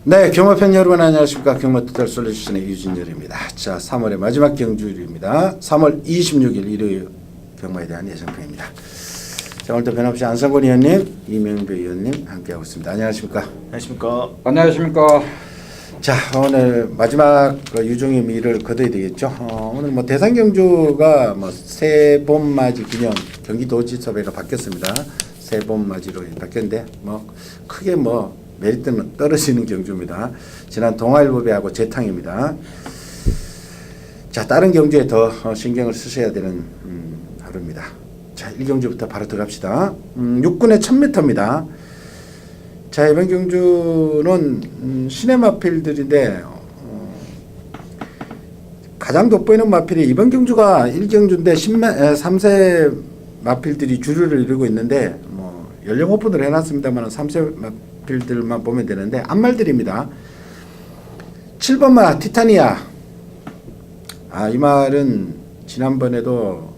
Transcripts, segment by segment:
네, 경마팬 여러분 안녕하십니까. 경마투자를 솔루션의 유진열입니다. 자, 3월의 마지막 경주일입니다. 3월 26일 일요일 경마에 대한 예상평입니다. 자, 오늘도 변함없이 안성권 의원님, 이명배 의원님 함께하고 있습니다. 안녕하십니까. 안녕하십니까. 안녕하십니까. 자, 오늘 마지막 유종의 미를 거둬야 되겠죠. 오늘 뭐 대상 경주가 뭐 새봄맞이 기념 경기도지사회가 바뀌었습니다. 새봄맞이로 바뀌었는데 뭐 크게 뭐 메리트는 떨어지는 경주입니다. 지난 동아일보배하고 재탕입니다. 자, 다른 경주에 더 신경을 쓰셔야 되는 하루입니다. 자, 1경주부터 바로 들어갑시다. 6군의 1000m입니다. 자, 이번 경주는 시내마필들인데 가장 돋보이는 마필이 이번 경주가 1경주인데 3세 마필들이 주류를 이루고 있는데 뭐 연령 오픈을 해놨습니다만 3세 마필들만 보면 되는데 앞말들입니다. 7번마 티타니아. 이 말은 지난번에도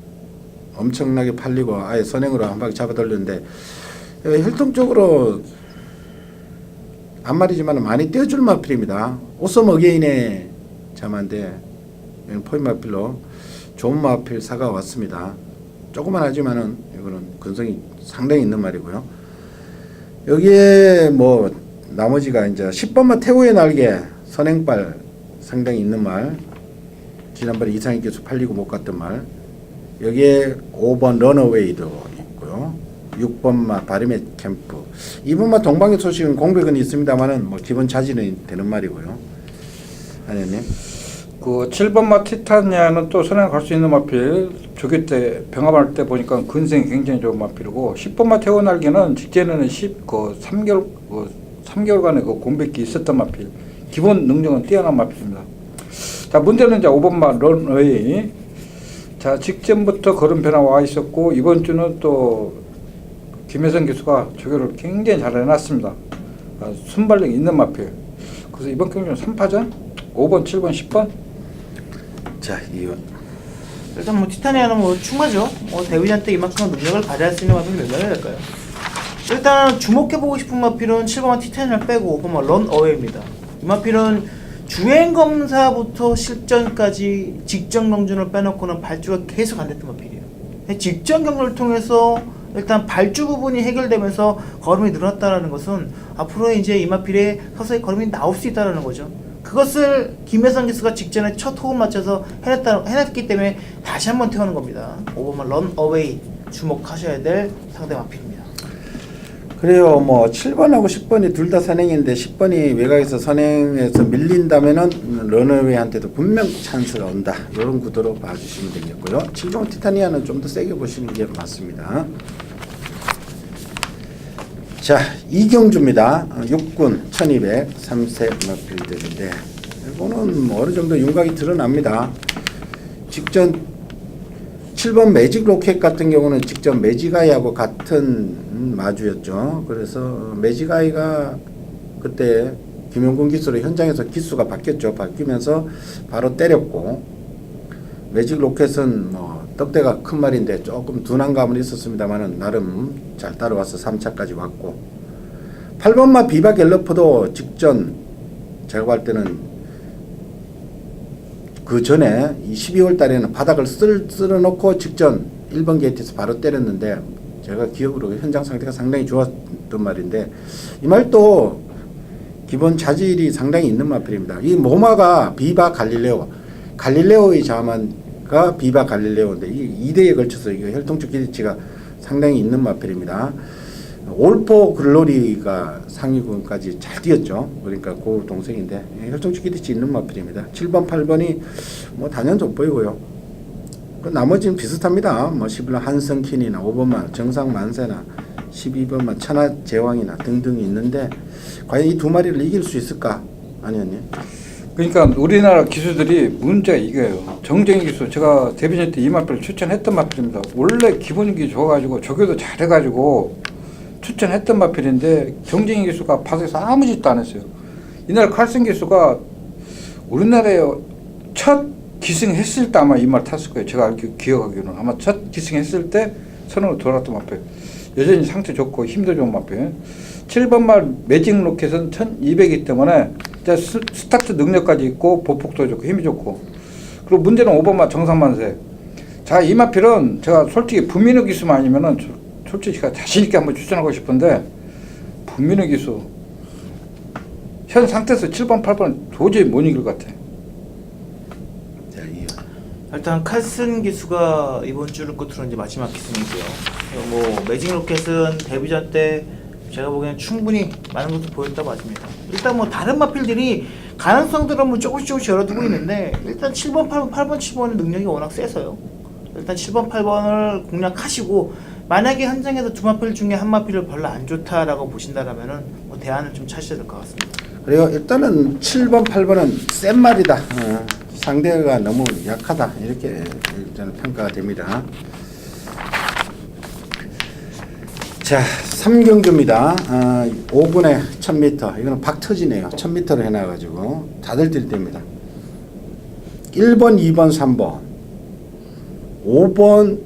엄청나게 팔리고 아예 선행으로 한 바퀴 잡아 돌렸는데 혈통적으로 앞말이지만 많이 떼어줄 마필입니다. 오썸 어게인의 자만데 포인 마필로 좋은 마필 사가 왔습니다. 조그만 하지만은 이거는 근성이 상당히 있는 말이고요. 여기에 뭐 나머지가 이제 10번마 태우의 날개 선행발 상당히 있는 말, 지난번에 이상희 교수 팔리고 못 갔던 말, 여기에 5번 런어웨이도 있고요. 6번마 바리메 캠프, 2번마 동방의 소식은 공백은 있습니다만은 뭐 기본 자질은 되는 말이고요. 안현님. 그 7번마 티타니아는 또 선행 갈 수 있는 마필. 조교 때 병합할 때 보니까 근성이 굉장히 좋은 마필이고 10번마 태워 날개는 직전에는 3개월간의 그 공백기 있었던 마필. 기본 능력은 뛰어난 마필입니다. 자, 문제는 이제 5번마 런웨이. 자, 직전부터 걸음 변화 와 있었고 이번 주는 또 김혜성 교수가 조교를 굉장히 잘 해놨습니다. 순발력 있는 마필. 그래서 이번 경기는 3파전 5번, 7번, 10번. 자, 이건 일단 뭐 티타니아는 뭐 충마죠. 대위한테 이만큼 능력을 발휘할 수 있는 마필이 몇 명이 될까요? 일단 주목해보고 싶은 마필은 7번만 티타니아를 빼고 5번만 런어웨이입니다. 이 마필은 주행검사부터 실전까지 직전 경준을 빼놓고는 발주가 계속 안 됐던 마필이에요. 직전 경주를 통해서 일단 발주 부분이 해결되면서 걸음이 늘어났다는 것은 앞으로 이제 이 마필에 서서히 걸음이 나올 수 있다는 거죠. 그것을 김혜성 기수가 직전에 첫 호흡 맞춰서 해냈기 때문에 다시 한번 태우는 겁니다. 5번만 런어웨이 주목하셔야 될 상대 마필입니다. 그래요. 뭐 7번하고 10번이 둘 다 선행인데 10번이 외곽에서 선행해서 밀린다면은 런어웨이한테도 분명 찬스가 온다. 이런 구도로 봐주시면 되겠고요. 7번 티타니아는 좀 더 세게 보시는 게 맞습니다. 자, 이경주입니다. 6군 1200 3세 마필들인데 이거는 뭐 어느 정도 윤곽이 드러납니다. 직전 7번 매직 로켓 같은 경우는 직전 매직아이하고 같은 마주였죠. 그래서 매직아이가 그때 김용군 기수로 현장에서 기수가 바뀌었죠. 바뀌면서 바로 때렸고, 매직 로켓은 뭐 떡대가 큰 말인데 조금 둔한 감은 있었습니다만은 나름 잘 따라와서 3차까지 왔고, 8번마 비바 갤러퍼도 직전 제가 볼 때는 그 전에 이 12월 달에는 바닥을 쓸어놓고 직전 1번 게이트에서 바로 때렸는데 제가 기억으로 현장 상태가 상당히 좋았던 말인데 이 말도 기본 자질이 상당히 있는 마필입니다. 이 모마가 비바 갈릴레오의 자만가 비바 갈릴레오인데 이 2대에 걸쳐서 이 혈통적 기대치가 상당히 있는 마필입니다. 올포 글로리가 상위군까지 잘 뛰었죠. 그러니까 그 동생인데 혈통적 기대치 있는 마필입니다. 7번, 8번이 뭐 단연 돋보이고요. 그 나머지는 비슷합니다. 뭐 11번 한성킨이나 5번만 정상만세나 12번만 천하제왕이나 등등이 있는데 과연 이 두 마리를 이길 수 있을까? 아니었니? 그러니까 우리나라 기수들이 문제가 이거예요. 정정희 기수, 제가 데뷔전 때 이 마필을 추천했던 마필입니다. 원래 기본기 좋아가지고 조교도 잘해가지고 추천했던 마필인데 정정희 기수가 바닥에서 아무 짓도 안 했어요. 이날 칼슨 기수가 우리나라에 첫 기승했을 때 아마 이 말 탔을 거예요. 제가 기억하기로는 아마 첫 기승했을 때 선으로 돌아왔던 마필. 여전히 상태 좋고 힘도 좋은 마필. 7번 말 매직 로켓은 1200이기 때문에 이제 스타트 능력까지 있고 보폭도 좋고 힘이 좋고, 그리고 문제는 5번 말 정상만세. 자, 이 마필은 제가 솔직히 분민의 기수만 아니면은 솔직히 제가 자신 있게 한번 추천하고 싶은데, 분민의 기수 현 상태에서 7번 8번 도저히 못 이길 것 같아. 자, 이 일단 칼슨 기수가 이번 주를 끝으로 이제 마지막 기승이고요. 뭐 매직 로켓은 데뷔전 때 제가 보기에는 충분히 많은 것을 보였다고 봐집니다. 일단 뭐 다른 마필들이 가능성들은 뭐 조금씩 열어두고 있는데, 일단 7번, 8번, 8번, 7번의 능력이 워낙 세서요. 일단 7번, 8번을 공략하시고, 만약에 현장에서 두 마필 중에 한 마필을 별로 안 좋다라고 보신다라면은 뭐 대안을 좀 찾으셔야 될 것 같습니다. 그리고 일단은 7번, 8번은 센 말이다. 상대가 너무 약하다. 이렇게 일단 평가가 됩니다. 자, 3경주입니다. 5분에 1000m. 이거는 박 터지네요. 1000m로 해놔가지고 다들 들이댑니다. 1번, 2번, 3번, 5번,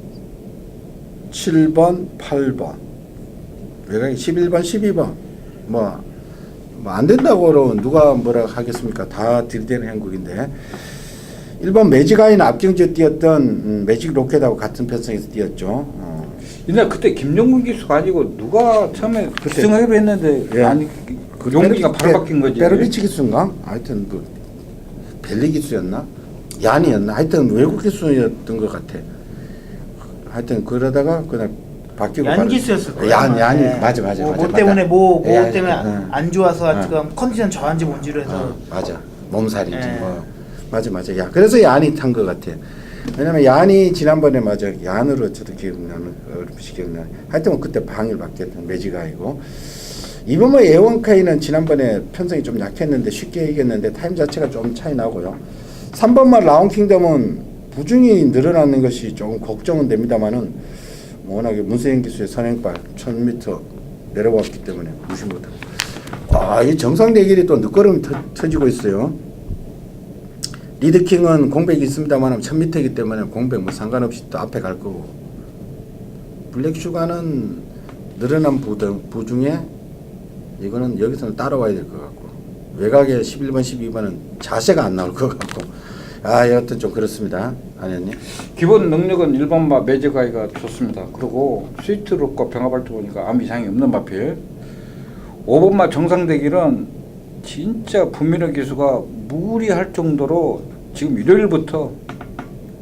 7번, 8번, 외곽이 11번, 12번. 뭐 안 된다고 누가 뭐라 하겠습니까? 다 들이대는 행국인데, 1번 매직아이는 앞경주에 뛰었던 매직 로켓하고 같은 편성에서 뛰었죠. 근데 그때 김용근 기수가 아니고 누가 처음에 그때- 승하기로 했는데, 예. 아니 용기가 바로 바뀐 거지. 베르비치 기수인가? 하여튼 뭐 벨리 기수였나? 얀이었나? 하여튼 외국 기수였던 것 같아. 하여튼 그러다가 그날 바뀌고 얀 기수였을 거예요. 얀이 네. 맞아. 뭐 때문에 뭐 얀, 때문에 응. 안 좋아서 응. 지금 컨디션 저한지 뭔지로 해서 맞아. 몸살인지 예. 뭐 맞아. 야, 그래서 얀이 탄 것 같아. 왜냐면 얀이 지난번에 맞아 얀으로 저도 기억나는 기억나. 하여튼 뭐 그때 방일 바뀌었던 매지가이고, 이번 뭐 예원카이는 지난번에 편성이 좀 약했는데 쉽게 이겼는데 타임 자체가 좀 차이 나고요. 3번만 라운킹덤은 부중이 늘어나는 것이 조금 걱정은 됩니다만은, 워낙에 문세영 기수의 선행발 1000m 내려왔기 때문에 무시 못하고, 이 정상 대결이 또 늦걸음 터지고 있어요. 리드킹은 공백이 있습니다만 1000m이기 때문에 공백 뭐 상관없이 또 앞에 갈 거고, 블랙슈가는 늘어난 부중에 이거는 여기서는 따라와야 될 것 같고, 외곽에 11번 12번은 자세가 안 나올 것 같고, 여하튼 좀 그렇습니다. 아니었니? 기본 능력은 1번마 매직아이가 좋습니다. 그리고 스위트룩과 병합할때 보니까 아무 이상이 없는 마필. 5번마 정상대길은 진짜 분민의 기수가 무리할 정도로 지금 일요일부터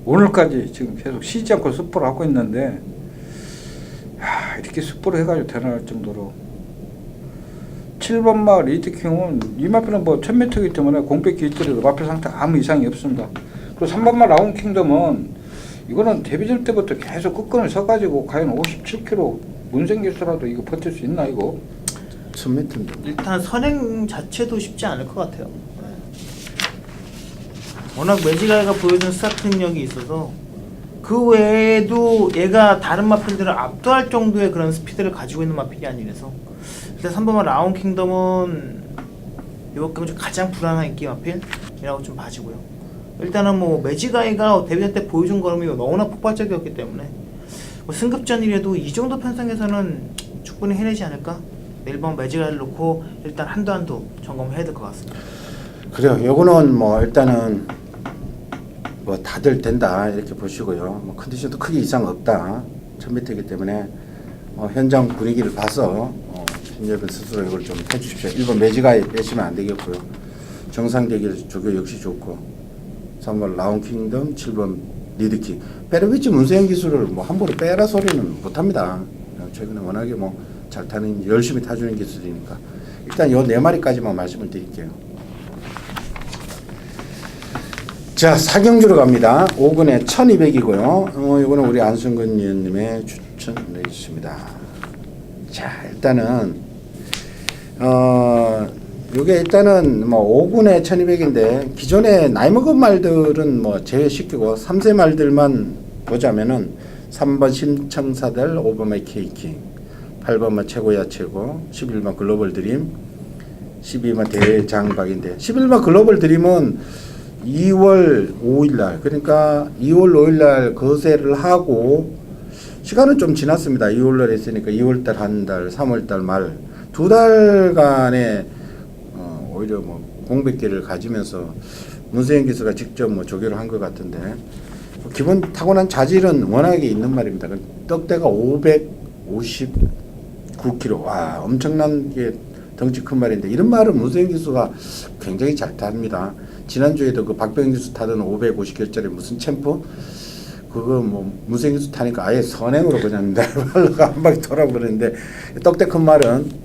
오늘까지 지금 계속 쉬지 않고 스포를 하고 있는데, 이렇게 스포를 해가지고 대단할 정도로. 7번마 리드킹은 이 마필은 뭐 1000m이기 때문에 공백기 있더라도 마필 상태 아무 이상이 없습니다. 그리고 3번마 라운킹덤은 이거는 데뷔전 때부터 계속 끝끈을 서가지고 과연 57km 문생기수라도 이거 버틸 수 있나 이거? 1000m인데. 일단 선행 자체도 쉽지 않을 것 같아요. 워낙 매지가이가 보여준 스타트 능력이 있어서, 그 외에도 얘가 다른 마필들을 압도할 정도의 그런 스피드를 가지고 있는 마필이 아니라서, 일단 3번만 라운 킹덤은 이번 경주 가장 불안한 인기 마필이라고 좀 봐지고요. 일단은 뭐 매지가이가 데뷔전 때 보여준 걸음이 너무나 폭발적이었기 때문에 뭐 승급전이라도 이 정도 편성에서는 충분히 해내지 않을까? 1번 매지가이를 놓고 일단 한도 점검해야 될 것 같습니다. 그래요. 요거는 뭐 일단은 뭐 다들 된다 이렇게 보시고요. 뭐 컨디션도 크게 이상 없다. 1000m이기 때문에 현장 분위기를 봐서 신재빈 스스로 이걸 좀 해주십시오. 1번 매지가이 빼시면 안 되겠고요. 정상 대결 조교 역시 좋고, 3번 라운킹덤, 7번 리드킹. 베르비치 문세영 기술을 뭐 함부로 빼라 소리는 못합니다. 최근에 워낙에 뭐 잘 타는, 열심히 타주는 기술이니까. 일단 요 4마리까지만 말씀을 드릴게요. 자, 4경주로 갑니다. 5군에 1200이고요. 이거는 우리 안승근 위원님의 추천해 주십니다. 자, 일단은 요게 일단은 뭐 5군에 1200인데, 기존에 나이 먹은 말들은 뭐 제외시키고 3세 말들만 보자면은 3번 신청사들, 5번의 케이킹, 8번만 최고야 최고, 11번 글로벌 드림, 12번 대장박인데, 11번 글로벌 드림은 2월 5일날, 그러니까 2월 5일날 거세를 하고 시간은 좀 지났습니다. 2월날 했으니까 2월달 한 달, 3월달 말 두 달간의 오히려 뭐 공백기를 가지면서 문세영 기수가 직접 뭐 조교를 한 것 같은데 기본 타고난 자질은 워낙에 있는 말입니다. 떡대가 559kg. 와, 엄청난 게 덩치 큰 말인데 이런 말을 문세영 기수가 굉장히 잘 탑니다. 지난주에도 그 박병희 기수 타던 550kg짜리 무슨 챔프 그거 뭐 문세영 기수 타니까 아예 선행으로 그냥 날발로가 한 바퀴 돌아버리는데 떡대 큰 말은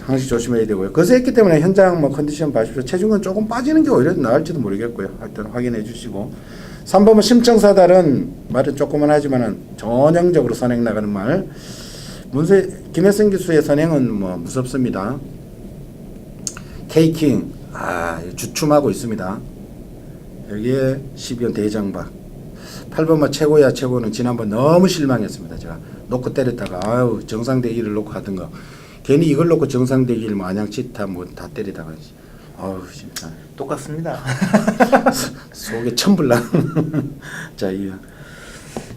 항시 조심해야 되고요. 거세했기 때문에 현장 뭐 컨디션 봐주십시오. 체중은 조금 빠지는 게 오히려 나을지도 모르겠고요. 하여튼 확인해 주시고 3번은 심청사달은 말은 조금은 하지만은 전형적으로 선행 나가는 말. 김혜성 기수의 선행은 뭐 무섭습니다. K킹 주춤하고 있습니다. 여기에 12번 대장박 8번만 최고야 최고는 지난번 너무 실망했습니다. 제가 놓고 때렸다가 아유 정상대기를 놓고 하던가 괜히 이걸 놓고 정상대기를 뭐 안양치타 뭐 다 때리다가 아유 진짜 똑같습니다. 속에 천불나. 자,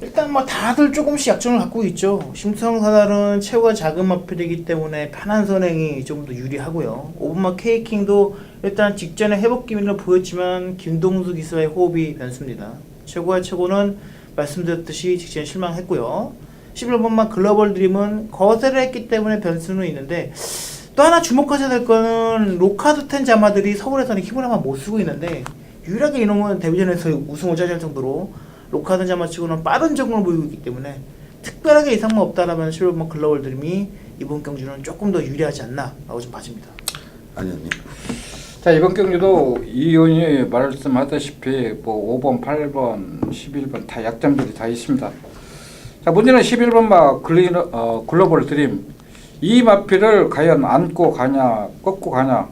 일단 뭐 다들 조금씩 약점을 갖고 있죠. 심청사달은 체구가 작은 마필이기 때문에 편한 선행이 좀 더 유리하고요. 오분마 K킹도 일단 직전에 회복 기미를 보였지만 김동수 기수와의 호흡이 변수입니다. 체구와 체고는 말씀드렸듯이 직전에 실망했고요. 11번만 글로벌 드림은 거세를 했기 때문에 변수는 있는데 또 하나 주목하셔야 될 거는 로카드 텐 자마들이 서울에서는 힘을 아마 못 쓰고 있는데 유일하게 이놈은 데뷔전에서 우승을 차지할 정도로 로카드 자마치고는 빠른 적응을 보이고 있기 때문에 특별하게 이상만 없다라면 11번 글로벌 드림이 이번 경주는 조금 더 유리하지 않나 라고 좀 봐집니다. 아니요. 자, 이번 경기도 이 의원이 말씀하다시피 뭐 5번, 8번, 11번 다 약점들이 다 있습니다. 자, 문제는 11번 글로벌 드림 이 마필을 과연 안고 가냐 꺾고 가냐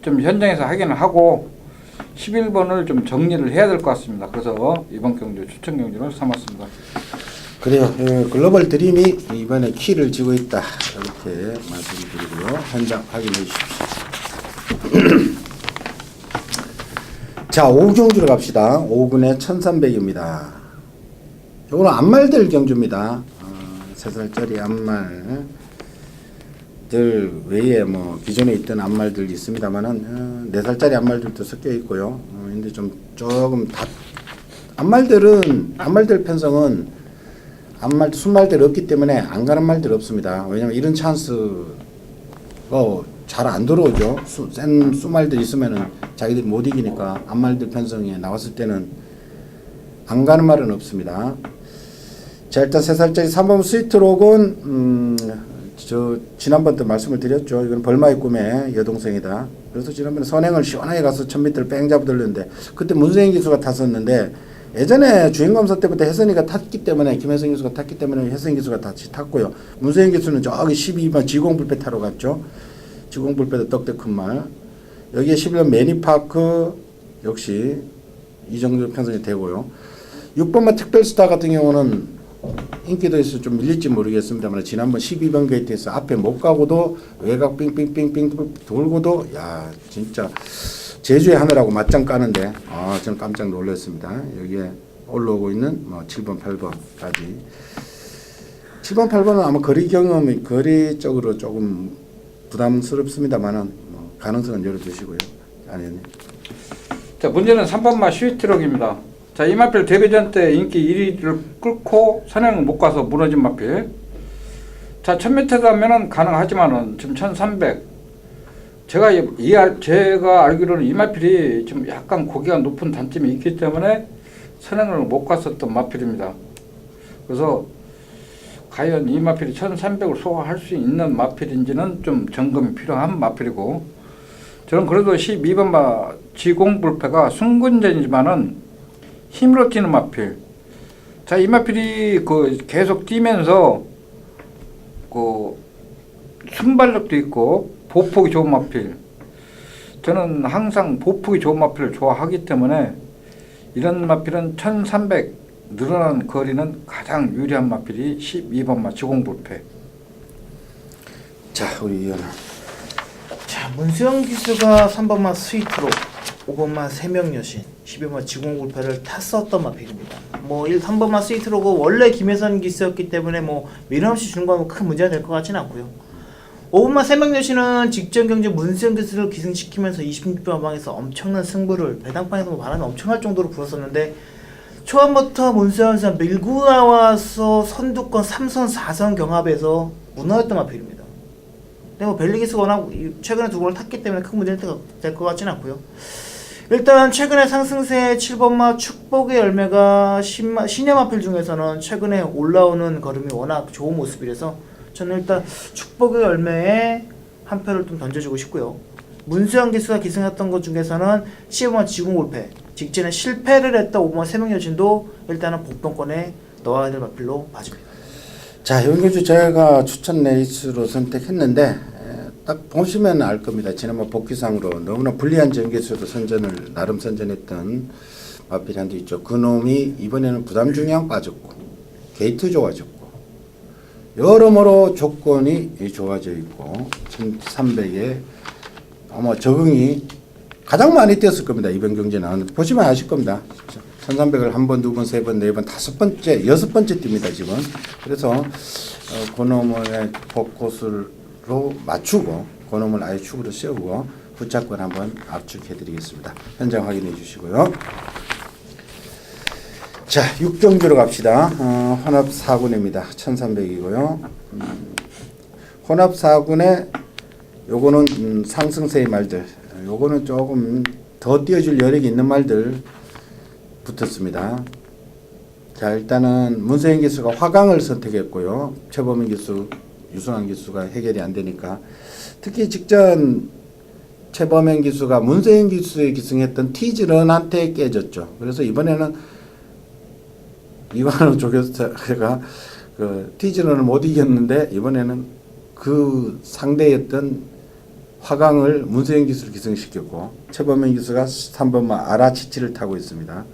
좀 현장에서 확인을 하고 11번을 좀 정리를 해야 될 것 같습니다. 그래서 이번 경주 추천 경주를 삼았습니다. 그래요. 글로벌 드림이 이번에 키를 쥐고 있다 이렇게 말씀드리고요. 현장 확인해 주십시오. 자, 5경주로 갑시다. 5군의 1300입니다. 요거는 암말들 경주입니다. 3살짜리 암말들 외에 뭐 기존에 있던 암말들 있습니다만은 4살짜리 암말들도 섞여 있고요. 근데 조금 암말들 편성은 순말들 없기 때문에 안 가는 말들 없습니다. 왜냐면 이런 찬스가 잘 안 들어오죠. 센 수말들 있으면은 자기들이 못 이기니까 암말들 편성에 나왔을 때는 안 가는 말은 없습니다. 자, 일단 3살짜리 3번 스위트록은 저 지난번 때 말씀을 드렸죠. 이건 벌마의 꿈의 여동생이다. 그래서 지난번에 선행을 시원하게 가서 1000m를 뺑 잡아들렸는데 그때 문세영 기수가 탔었는데 예전에 주행검사 때부터 혜선이가 탔기 때문에 김혜성 기수가 탔기 때문에 혜선 기수가 같이 탔고요. 문세영 기수는 저기 12번 지공불패 타러 갔죠. 지공불패도 떡대 큰 말. 여기에 11번 매니파크 역시 이 정도 편성이 되고요. 6번만 특별스타 같은 경우는 인기도 있어 좀 밀릴지 모르겠습니다만 지난번 12번 게이트에서 앞에 못 가고도 외곽 빙빙빙빙 돌고도 야 진짜 제주의 하늘하고 맞짱 까는데 저는 깜짝 놀랐습니다. 여기에 올라오고 있는 뭐 7번 8번까지 7번 8번은 아마 거리적으로 조금 부담스럽습니다만은 뭐 가능성은 열어두시고요. 아니요. 자, 문제는 3번마 슈이트럭입니다. 자, 이 마필 데뷔전 때 인기 1위를 끌고 선행을 못 가서 무너진 마필. 자, 1000m 하면은 가능하지만은 지금 1300. 제가 알기로는 이 마필이 좀 약간 고기가 높은 단점이 있기 때문에 선행을 못 갔었던 마필입니다. 그래서 과연 이 마필이 1300을 소화할 수 있는 마필인지는 좀 점검이 필요한 마필이고, 저는 그래도 12번마 지공불패가 순근전이지만은 힘으로 뛰는 마필. 자, 이 마필이 계속 뛰면서 순발력도 있고 보폭이 좋은 마필. 저는 항상 보폭이 좋은 마필을 좋아하기 때문에 이런 마필은 1300 늘어난 거리는 가장 유리한 마필이 12번마 지공불패. 자, 우리 이현아. 자, 문수영 기수가 3번마 스위트로 5번마 세명여신 12번마 지공불패를 탔었던 마필입니다. 뭐 3번마 스위트로고 원래 김혜선 기수였기 때문에 뭐 미련 없이 주는 건 큰 문제가 될 것 같지는 않고요. 5번마 세명여신은 직전 경제 문세영 기수를 기승시키면서 26분 한방에서 엄청난 승부를 배당판에서 말하면 엄청날 정도로 불었었는데 초반부터 문세영 선수가 밀고 나와서 선두권 3선 4선 경합에서 무너졌던 마필입니다. 근데 뭐 벨리기스가 워낙 최근에 두 번을 탔기 때문에 큰 문제될 것 같지는 않고요. 일단 최근에 상승세 7번마 축복의 열매가 신의 마필 중에서는 최근에 올라오는 걸음이 워낙 좋은 모습이라서 저는 일단 축복의 열매에 한 표를 좀 던져주고 싶고요. 문수영 기수가 기승했던 것 중에서는 15번 지공골패 직전에 실패를 했던 5번 세명여신도 일단은 복권권에 넣어야 될 마필로 봐집니다. 자, 이번 경주 제가 추천 레이스로 선택했는데 딱 보시면 알 겁니다. 지난번 복귀상으로 너무나 불리한 전개수로 선전을 나름 선전했던 마필이 한 대 있죠. 그 놈이 이번에는 부담 중량 빠졌고 게이트 좋아졌고 여러모로 조건이 좋아져 있고 1300에 아마 적응이 가장 많이 뛰었을 겁니다. 이번 경기는 보시면 아실 겁니다. 1300을 한 번, 두 번, 세 번, 네 번, 다섯 번째, 여섯 번째 뜁니다 지금. 그래서 그놈의 포커스로 맞추고 그놈을 아예 축으로 세우고 후차권 한번 압축해드리겠습니다. 현장 확인해 주시고요. 자, 6경주로 갑시다. 혼합 4군입니다. 1300이고요. 혼합 4군에 요거는 상승세의 말들, 요거는 조금 더 띄워줄 여력이 있는 말들 붙었습니다. 자, 일단은 문세영 기수가 화강을 선택했고요. 최범인 기수, 유승환 기수가 해결이 안 되니까 특히 직전 최범인 기수가 문세영 기수에 기승했던 티즈런한테 깨졌죠. 그래서 이번에는 이관우 조교사가 그 티즈런을 못 이겼는데 이번에는 그 상대였던 화강을 문세영 기수를 기승시켰고 최범인 기수가 3번마 아라치치를 타고 있습니다.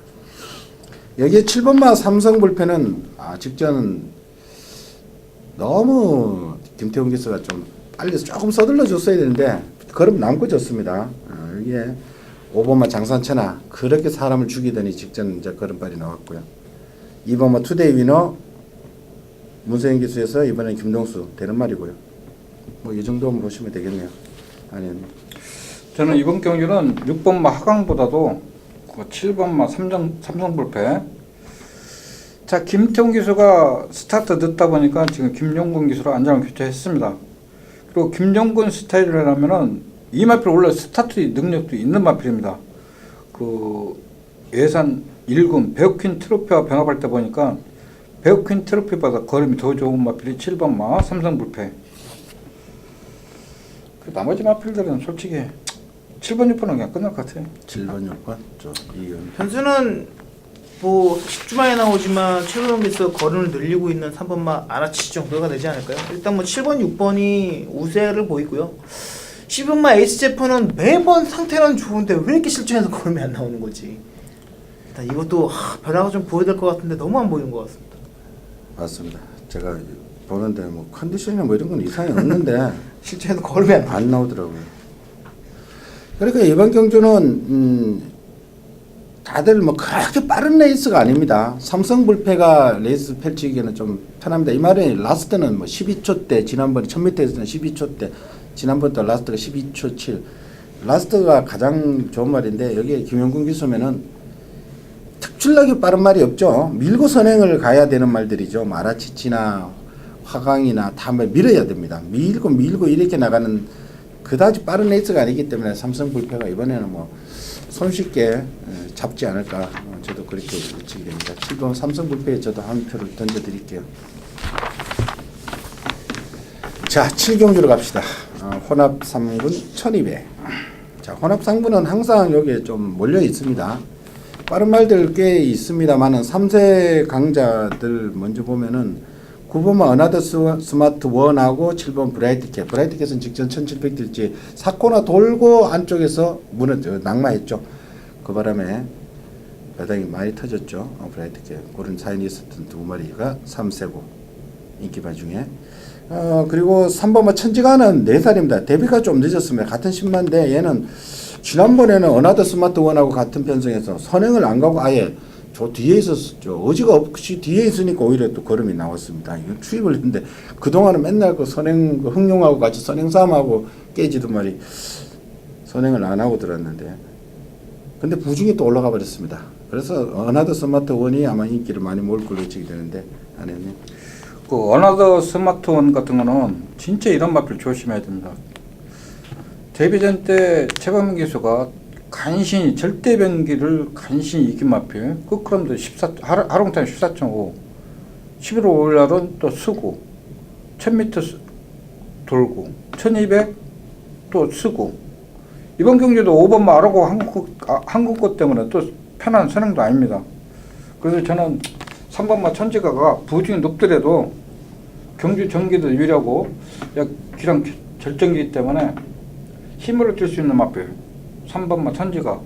여기에 7번마 삼성불패는 직전은 너무 김태훈 기수가 좀 빨리 조금 서둘러 줬어야 되는데 걸음 남고 졌습니다. 여기에 5번마 장산천하 그렇게 사람을 죽이더니 직전 이제 걸음발이 나왔고요. 2번마 투데이 위너 문세영 기수에서 이번엔 김동수 되는 말이고요. 뭐 이 정도만 보시면 되겠네요. 아니, 저는 이번 경기는 6번마 하강보다도 7번마 삼성불패. 자, 김태훈 기수가 스타트 늦다 보니까 지금 김용근 기수로 안장을 교체했습니다. 그리고 김용근 스타일이라면은 이 마필 원래 스타트 능력도 있는 마필입니다. 그 예산 1군 베어퀸 트로피와 병합할 때 보니까 베어퀸 트로피보다 걸음이 더 좋은 마필이 7번마 삼성불패. 그 나머지 마필들은 솔직히 7번, 6번은 그냥 끝날 것 같아요. 7번, 6번 이건 현수는 뭐 10주만에 나오지만 최근 기수 걸음을 늘리고 있는 3번마 아라치 정도가 되지 않을까요? 일단 뭐 7번, 6번이 우세를 보이고요. 10번마 에이스 제퍼는 매번 상태는 좋은데 왜 이렇게 실전에서 걸음이 안 나오는 거지? 일단 이것도 변화가 좀 보여야 될 것 같은데 너무 안 보이는 것 같습니다. 맞습니다. 제가 보는데 뭐 컨디션이나 뭐 이런 건 이상이 없는데 실전에서 걸음이 안 나오더라고요. 그러니까 이번 경주는 다들 뭐 그렇게 빠른 레이스가 아닙니다. 삼성불패가 레이스 펼치기에는 좀 편합니다. 이 말은 라스트는 뭐 12초 대, 지난번에 1000m에서는 12초 대, 지난번부터 라스트가 12초 7. 라스트가 가장 좋은 말인데 여기에 김용근 기수면은 특출나게 빠른 말이 없죠. 밀고 선행을 가야 되는 말들이죠. 마라치치나 화강이나 다 밀어야 됩니다. 밀고 이렇게 나가는 그다지 빠른 레이스가 아니기 때문에 삼성불패가 이번에는 뭐 손쉽게 잡지 않을까 저도 그렇게 예측이 됩니다. 7번 삼성불패에 저도 한 표를 던져드릴게요. 자, 7경주로 갑시다. 혼합 3군 1200. 자, 혼합 3군은 항상 여기에 좀 몰려 있습니다. 빠른 말들 꽤 있습니다만은 3세 강자들 먼저 보면은 9번만 어나더 스마트 원하고 7번 브라이트캣. 브라이트캣은 직전 1700 뛸지 4코너 돌고 안쪽에서 낙마했죠. 그 바람에 배당이 많이 터졌죠. 브라이트캣. 그런 사연이 있었던 두 마리가 3세고 인기바 중에. 그리고 3번만 천지가는 4살입니다. 데뷔가 좀 늦었습니다. 같은 10만인데 얘는 지난번에는 어나더 스마트 원하고 같은 편성에서 선행을 안 가고 아예 저 뒤에 있었죠. 어지가 없이 뒤에 있으니까 오히려 또 걸음이 나왔습니다. 이거 추입을 했는데 그동안은 맨날 그 선행 그 흥룡하고 같이 선행 싸움하고 깨지던 말이 선행을 안 하고 들었는데 근데 부중이 또 올라가 버렸습니다. 그래서 어나더 스마트 원이 아마 인기를 많이 몰 걸로 예측이 되는데 안 했네. 그 어나더 스마트원 같은 거는 진짜 이런 마필 조심해야 됩니다. 데뷔전 때 최범민 기수가 간신히 절대 변기를 간신히 이긴 마필 끝그럼도 14 하롱탄 14.5 11월 5일 날은 또 쓰고 1000m 돌고 1200 또 쓰고 이번 경기도 5번 마르고 한국 것 때문에 또 편한 선행도 아닙니다. 그래서 저는 3번마 천지가가 부중이 높더라도 경주 전기도 유리하고 기량 결정기이기 때문에 힘으로 뛸 수 있는 마필 3번마 천지가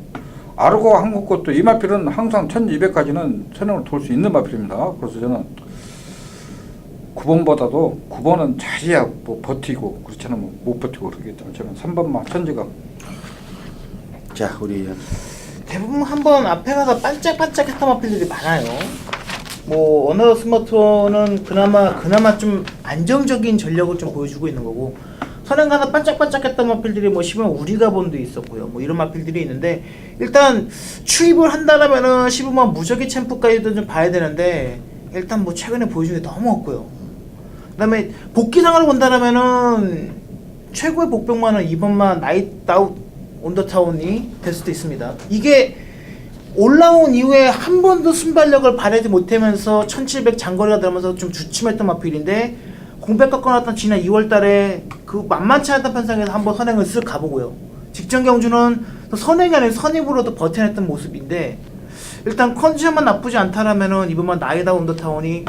아르고 한국 것도 이 마필은 항상 1200까지는 선행을 돌 수 있는 마필입니다. 그래서 저는 9번보다도 9번은 자리야 뭐 버티고 그렇지 않으면 못 버티고 그러기 때문에 저는 3번마 천지가. 자 우리 대부분 한번 앞에 가서 반짝반짝했던 마필들이 많아요. 뭐 어나더 스마트원은 그나마 좀 안정적인 전력을 좀 보여주고 있는 거고 선행 가서 반짝반짝했던 마필들이 뭐 10번 우리가본도 있었고요. 뭐 이런 마필들이 있는데 일단 추입을 한다라면은 15만 무적의 챔프까지도 좀 봐야 되는데 일단 뭐 최근에 보여준 게 너무 없고요. 그다음에 복귀상으로 본다라면은 최고의 복병만은 이번만 나이트아웃 온더타운이 될 수도 있습니다. 이게 올라온 이후에 한 번도 순발력을 발휘하지 못하면서 1700 장거리가 들어가면서 좀 주춤했던 마필인데 공백 갖고 나왔던 지난 2월달에 그 만만치 않았던 편성에서 한번 선행을 쓱 가보고요. 직전 경주는 선행이 아니라 선입으로도 버텨냈던 모습인데 일단 컨디션만 나쁘지 않다라면은 이번만 나이다 온더타운이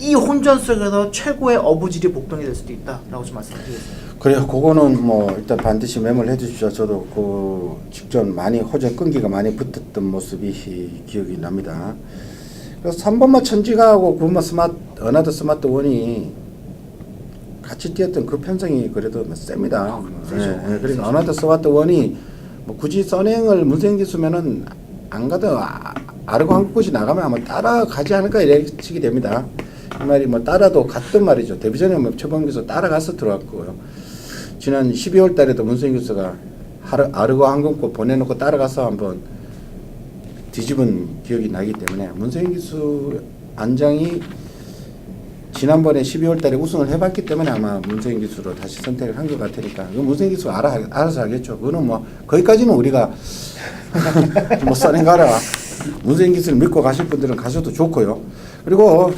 이 혼전 속에서 최고의 어부지리 복병이 될 수도 있다라고 좀 말씀드리겠습니다. 그래요. 그거는 뭐 일단 반드시 메모를 해주십시오. 저도 그 직전 많이 호전 끈기가 많이 붙었던 모습이 기억이 납니다. 그래서 3번마 천지가하고 9번마 어나더 스마트 원이 같이 뛰었던 그 편성이 그래도 셉니다. 네, 그래서 어나더 스마트 원이 뭐 굳이 선행을 문세영 기수면은 안 가도 아르고 한국까지 나가면 아마 따라가지 않을까 예측이 됩니다. 이 말이 뭐 따라도 갔던 말이죠. 데뷔전에 뭐 최범기서 따라가서 들어왔고요. 지난 12월 달에도 문세영 교수가 아르고 항공권 보내놓고 따라가서 한번 뒤집은 기억이 나기 때문에 문세영 기수 안장이 지난번에 12월 달에 우승을 해봤기 때문에 아마 문세영 기수로 다시 선택을 한 것 같으니까 문세영 기수 알아서 하겠죠. 그거는 뭐 거기까지는 우리가 뭐 써낸 가라. 문세영 기수를 믿고 가실 분들은 가셔도 좋고요. 그리고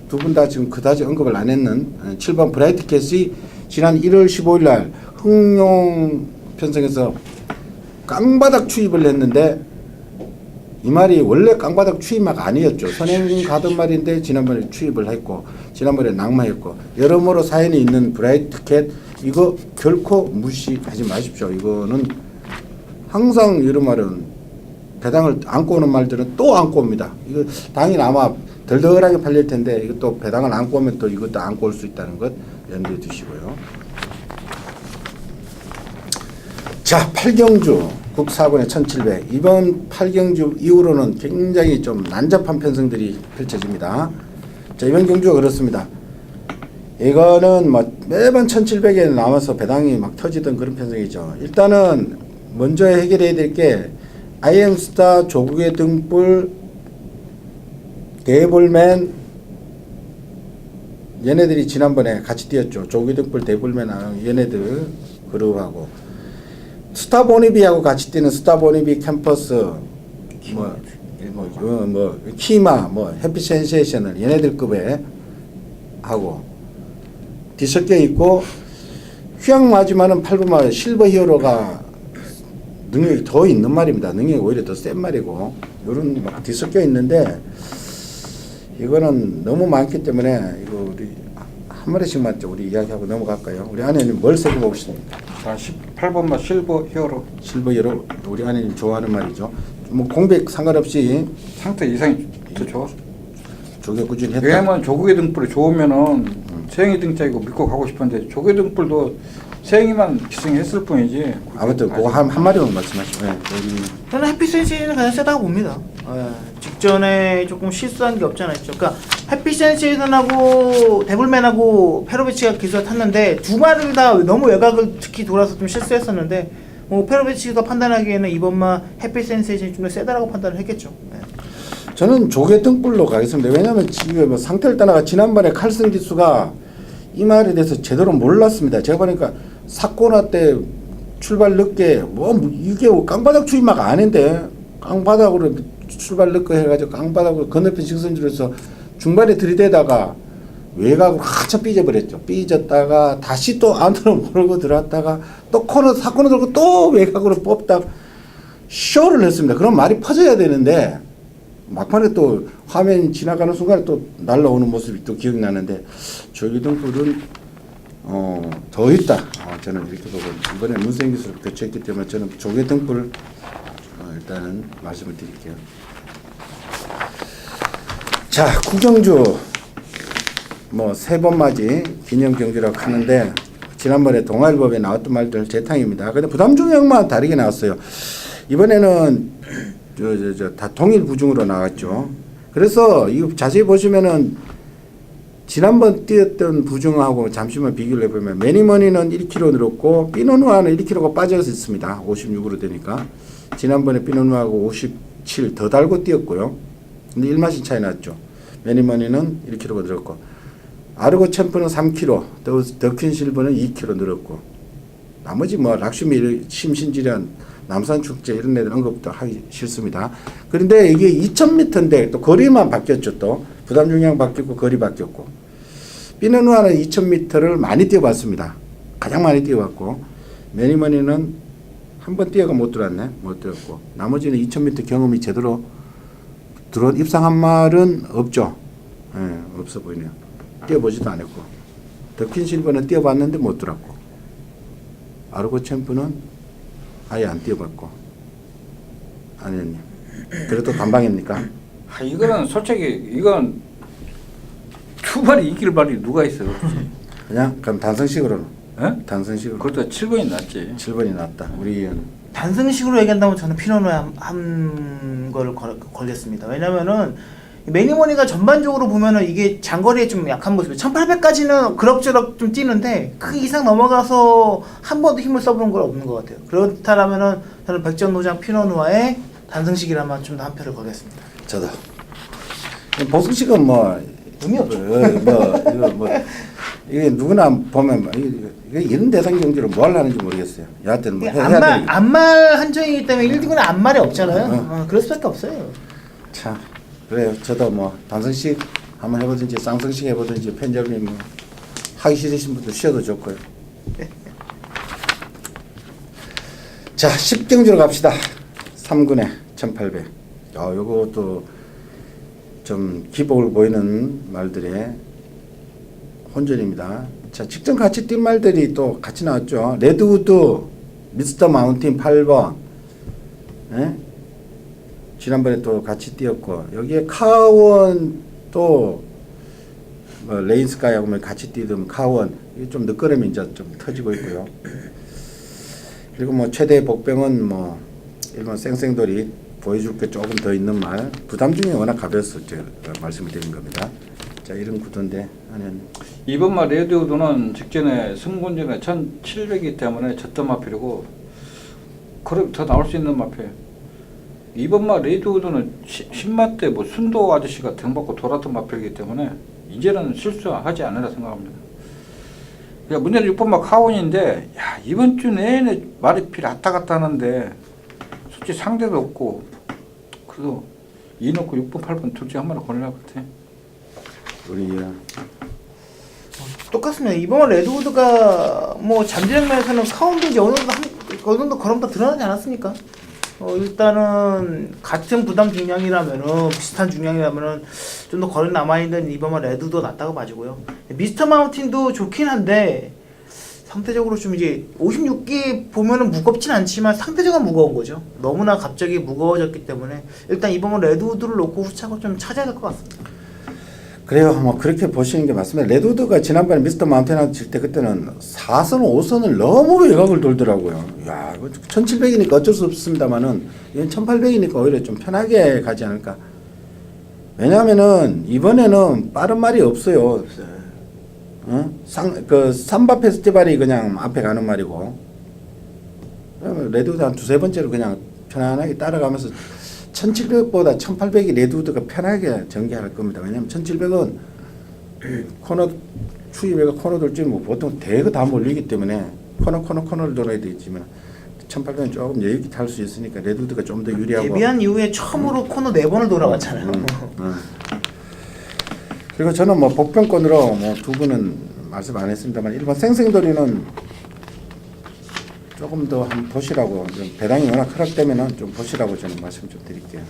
두 분 다 지금 그다지 언급을 안 했는 7번 브라이트 캣이 지난 1월 15일 날 흥룡 편성에서 깡바닥 추입을 했는데 이 말이 원래 깡바닥 추입막 아니었죠. 선행 가던 말인데 지난번에 추입을 했고 지난번에 낙마했고 여러모로 사연이 있는 브라이트 캣 이거 결코 무시하지 마십시오. 이거는 항상 이런 말은 배당을 안고 오는 말들은 또 안고 옵니다. 이거 당연히 아마 덜덜하게 팔릴 텐데 이것도 배당을 안고 오면 또 이것도 안고 올 수 있다는 것 염두에 두시고요. 자, 8경주 국 4분의 1700 이번 8경주 이후로는 굉장히 좀 난잡한 편성들이 펼쳐집니다. 자, 이번 경주가 그렇습니다. 이거는 뭐 매번 1700에 나와서 배당이 막 터지던 그런 편성이죠. 일단은 먼저 해결해야 될 게 아이엠스타, 조국의 등불, 데이블맨 얘네들이 지난번에 같이 뛰었죠. 조국의 등불, 데이블맨 얘네들 그룹하고 스타보니비하고 같이 뛰는 스타보니비 캠퍼스 키마 해피 센세이셔널 얘네들급에 하고 뒤섞여 있고 휘황마지만은 8번마 실버 히어로가 능력이 더 있는 말입니다. 능력이 오히려 더 센 말이고 이런 막 뒤섞여 있는데 이거는 너무 많기 때문에 이거 우리 한 마리씩만 우리 이야기하고 넘어갈까요? 우리 아내님 뭘 써보겠습니다. 자, 18번마 실버 히어로. 실버 히어로 우리 아내님 좋아하는 말이죠. 뭐 공백 상관없이 상태 이상이 좋죠. 조개 꾸준히 했다. 왜냐면 조국의 등불이 좋으면은 세영이 등짝이고 믿고 가고 싶은데 조개 등불도 세영이만 기승했을 뿐이지. 아무튼 그거 한 마디만 말씀하시죠. 네, 여기 저는 햇빛 센세이션이 가장 세다고 봅니다. 직전에 조금 실수한 게 없지 않아 있죠. 그러니까 햇빛 센세이션하고 데블맨하고 페로비치가 기수가 탔는데 두 마리를 다 너무 외곽을 특히 돌아서 좀 실수했었는데 페로비치가 판단하기에는 이번만 햇빛 센세이션이 좀 더 세다라고 판단을 했겠죠. 네. 저는 조개 등불로 가겠습니다. 왜냐하면 지금 뭐 상태를 떠나가 지난번에 칼슨 기수가 이 말에 대해서 제대로 몰랐습니다. 제가 보니까 사코나 때 출발 늦게 이게 깡바닥 추임막 아닌데 깡바닥으로 출발 늦게 해가지고 깡바닥으로 건너편 직선주로서 중반에 들이대다가 외곽으로 한참 삐져버렸죠. 삐졌다가 다시 또 안으로 몰고 들어왔다가 또 사코너 들고 또 외곽으로 뽑다 쇼를 했습니다. 그럼 말이 퍼져야 되는데 막판에 또 화면 지나가는 순간에 또 날라오는 모습이 또 기억나는데 조기등불은 더 있다. 저는 이렇게 보고 이번에 문세영 기술을 교체했기 때문에 저는 조기등불 일단은 말씀을 드릴게요. 자, 구경주 세 번 맞이 기념 경주라고 하는데 지난번에 동아일보에 나왔던 말들 재탕입니다. 근데 부담 중량만 다르게 나왔어요. 이번에는 다 동일 부중으로 나왔죠. 그래서 이거 자세히 보시면은 지난번 뛰었던 부중하고 잠시만 비교를 해보면 매니머니는 1kg 늘었고 피노누아는 1kg가 빠져서 있습니다. 56으로 되니까 지난번에 피노누아하고 57 더 달고 뛰었고요. 근데 1마신 차이 났죠. 매니머니는 1kg가 늘었고 아르고 챔프는 3kg, 더퀸 실버는 2kg 늘었고 나머지 락슈미 심신지련 남산축제 이런 애들 언급도 하기 싫습니다. 그런데 이게 2000m인데 또 거리만 바뀌었죠. 또 부담 중량 바뀌었고 거리 바뀌었고 피노누아는 2000m를 많이 뛰어봤습니다. 가장 많이 뛰어봤고 매니머니는 한 번 뛰어가 못 들어왔네. 못 뛰었고 나머지는 2000m 경험이 제대로 들어온 입상한 말은 없죠. 없어 보이네요. 뛰어보지도 않았고 더퀸 실버는 뛰어봤는데 못 들어왔고 아르고 챔프는 아예 안 뛰어봤고 아니님 그래도 단방입니까? 이거는 솔직히 이건 투발이 이길 발이 누가 있어? 그냥 그럼 단성식으로 예? 단성식으로 그것도 7번이 낫지. 7번이 낫다. 우리 단승식으로 얘기한다면 저는 피노누에 한 거를 걸겠습니다. 왜냐면은 매니머니가 전반적으로 보면은 이게 장거리에 좀 약한 모습이에요. 1800까지는 그럭저럭 좀 뛰는데 그 이상 넘어가서 한 번도 힘을 써보는 건 없는 것 같아요. 그렇다면은 저는 백전노장 피노누아의 단승식이라면 좀 더 한 표를 걸겠습니다. 저도 보승식은 의미 없죠. 이게 누구나 보면 이게 이런 대상 경기를 뭐 하려는지 모르겠어요. 여하튼 안말 한정이기 때문에 1등은 안말이 없잖아요. 그럴 수밖에 없어요. 참 그래요. 저도 단성식 한번 해보든지 쌍성식 해보든지 편집이 하기 싫으신 분들 쉬어도 좋고요. 자 10경주로 갑시다. 3군에 1800. 요것도 좀 기복을 보이는 말들의 혼전입니다. 자, 직전 같이 뛴 말들이 또 같이 나왔죠. 레드우드, 미스터 마운틴 8번. 예? 지난번에 또 같이 뛰었고, 여기에 카원 또, 레인스카이하고 같이 뛰던 카원. 이게 좀 늦거름이 이제 좀 터지고 있고요. 그리고 최대 복병은 일본 쌩쌩돌이 보여줄 게 조금 더 있는 말. 부담 중에 워낙 가벼워서 제가 말씀을 드린 겁니다. 자, 이런 구도인데, 이번만 레드우드는 직전에 승군전에 1700이기 때문에 졌던 마필이고, 그럼 더 나올 수 있는 마필. 이번만 레드우드는 10마 때 순도 아저씨가 등받고 돌았던 마필이기 때문에, 이제는 실수하지 않으라 생각합니다. 그러니까 문제는 6번마 카원인데, 이번 주 내내 말이 필 왔다 갔다 하는데, 솔직히 상대도 없고, 그래도 2 넣고 6번, 8번 둘 중에 한 마리 걸릴 것 같아. 우리 똑같습니다. 이번 레드우드가 잠재력면에서는 카운트 이제 어느 정도 걸음도 드러나지 않았습니까? 일단은 같은 부담 중량이라면은 비슷한 중량이라면은 좀 더 거리 남아있는 이번만 레드우드가 낫다고 봐주고요. 미스터 마운틴도 좋긴 한데 상대적으로 좀 이제 56기 보면은 무겁진 않지만 상대적으로 무거운 거죠. 너무나 갑자기 무거워졌기 때문에 일단 이번은 레드우드를 놓고 후착을 좀 찾아야 될 것 같습니다. 그래요. 뭐 그렇게 보시는 게 맞습니다. 레드우드가 지난번에 미스터 마운틴 칠 때 그때는 4선, 5선을 너무 외곽을 돌더라고요. 야, 1700이니까 어쩔 수 없습니다만은 이건 1800이니까 오히려 좀 편하게 가지 않을까. 왜냐하면은 이번에는 빠른 말이 없어요. 그 삼바 페스티벌이 그냥 앞에 가는 말이고, 레드우드 한 두세 번째로 그냥 편안하게 따라가면서 1700보다 1800이 레드우드가 편하게 전개할 겁니다. 왜냐하면 1700은 코너 추이배가 코너 돌지 뭐 보통 대거 다 몰리기 때문에 코너를 돌아야 되지만 1800은 조금 여유 있게 탈 수 있으니까 레드우드가 좀 더 유리하고. 데뷔한 이후에 처음으로 코너 4번을 돌아갔잖아요. 그리고 저는 뭐 복병권으로 뭐 두 분은 말씀 안 했습니다만 일반 생생돌이는 조금 더 한번 보시라고, 배당이 워낙 하락되면은 좀 보시라고 저는 말씀 좀 드릴게요.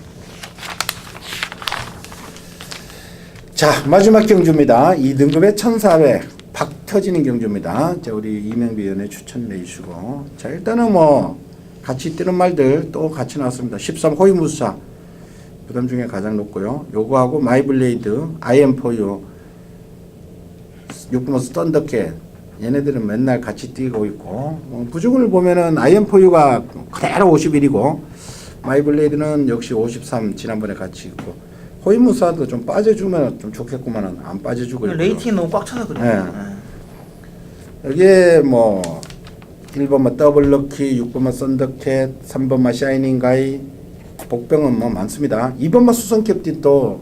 자, 마지막 경주입니다. 2등급의 1400 박 터지는 경주입니다. 자, 우리 이명비 의원의 추천을 해주시고, 자, 일단은 뭐 같이 뜨는 말들 또 같이 나왔습니다. 13 호위무사 부담 중에 가장 높고요. 요거하고 마이블레이드, IM4U, 6번 썬더캣, 얘네들은 맨날 같이 뛰고 있고, 부중을 보면은 IM4U가 그대로 51이고 마이블레이드는 역시 53 지난번에 같이 있고, 호위무사도 좀 빠져주면 좀 좋겠구만은 안 빠져주고 있고요. 레이팅이 너무 꽉 차서 그래요. 여기에 뭐 1번만 더블럭키, 6번만 썬더캣, 3번만 샤이닝 가이, 복병은 뭐 많습니다. 2번만 수성 캡틴도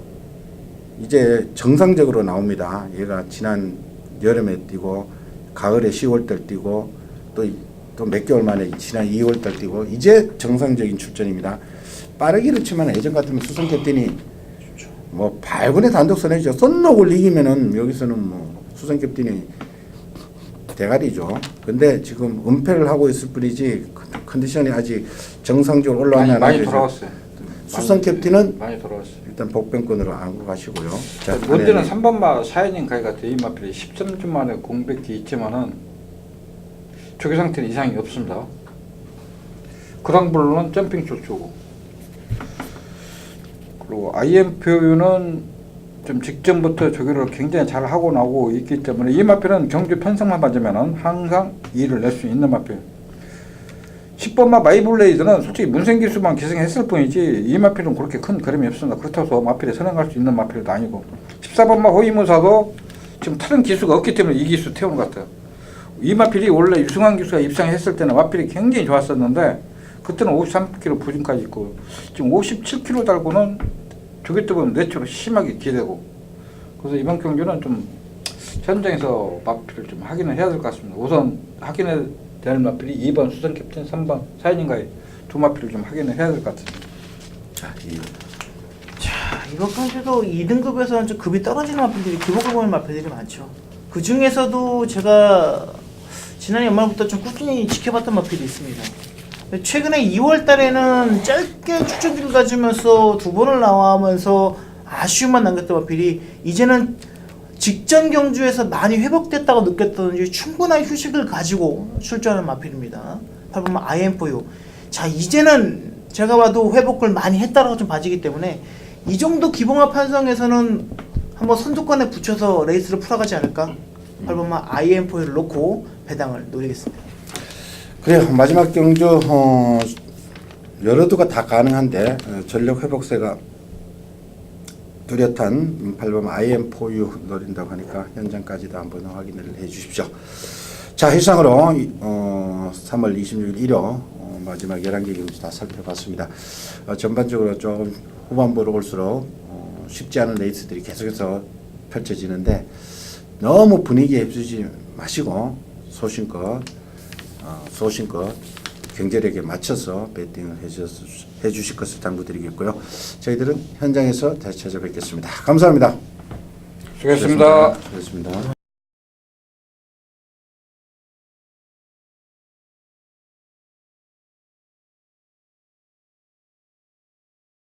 이제 정상적으로 나옵니다. 얘가 지난 여름에 뛰고 가을에 10월달 뛰고 또 몇 개월 만에 지난 2월달 뛰고 이제 정상적인 출전입니다. 빠르기를 치면 예전 같으면 수성 캡틴이 뭐 8군의 단독 선회죠. 썬록을 이기면은 여기서는 뭐 수성 캡틴이 대가리죠. 근데 지금 은폐를 하고 있을 뿐이지 컨디션이 아직 정상적으로 올라왔냐 많이 돌아왔어요. 수성 캡틴은 많이 돌아왔어요. 일단 복병권으로 안고 가시고요. 자, 문제는 3번마 샤이닝 가이 같은 이 마필이 13주 만에 공백기 있지만은 조기 상태는 이상이 없습니다. 그랑블루는 점핑 출주고, 그리고 IMPOU는 좀 직전부터 조기를 굉장히 잘 하고 나오고 있기 때문에 이 마필은 경주 편성만 맞으면은 항상 2를 낼 수 있는 마필. 10번마 마이블레이드는 솔직히 문생기수만 기승했을 뿐이지 이 마필은 그렇게 큰 그림이 없습니다. 그렇다고 해서 마필에 선행할 수 있는 마필도 아니고, 14번마 호위무사도 지금 다른 기수가 없기 때문에 이 기수 태우는 것 같아요. 이 마필이 원래 유승환 기수가 입상했을 때는 마필이 굉장히 좋았었는데 그때는 53kg 부진까지 있고 지금 57kg 달고는 조기급은 뇌초로 심하게 기대고, 그래서 이번 경주는 좀 현장에서 마필을 좀 확인을 해야 될 것 같습니다. 우선 확인해야 될 마필이 2번 수성 캡틴, 3번 사이닝가의 두 마필을 좀 확인을 해야 될 것 같습니다. 자, 이번 경주도 2등급에서는 좀 급이 떨어지는 마필들이, 기복을 보는 마필들이 많죠. 그 중에서도 제가 지난 연말부터 좀 꾸준히 지켜봤던 마필이 있습니다. 최근에 2월 달에는 짧게 출전기를 가지면서 2번을 나와면서 아쉬움만 남겼던 마필이 이제는 직전 경주에서 많이 회복됐다고 느꼈던지 충분한 휴식을 가지고 출전하는 마필입니다. 8번 IM4U. 자, 이제는 제가 봐도 회복을 많이 했다라고 좀 봐지기 때문에 이 정도 기봉화 편성에서는 한번 선두권에 붙여서 레이스를 풀어가지 않을까? 8번마 IM4U를 놓고 배당을 노리겠습니다. 그래요. 마지막 경주 여러 두가 다 가능한데 전력 회복세가 뚜렷한 8번 IM4U 노린다고 하니까 현장까지도 한번 확인을 해 주십시오. 자, 이상으로 3월 26일 일요 마지막 11개 경주 다 살펴봤습니다. 전반적으로 조금 후반부로 올수록 쉽지 않은 레이스들이 계속해서 펼쳐지는데 너무 분위기에 휩쓰지 마시고 소신껏 경제력에 맞춰서 배팅을 해주실 것을 당부드리겠고요. 저희들은 현장에서 다시 찾아뵙겠습니다. 감사합니다. 수고하셨습니다. 수고하셨습니다.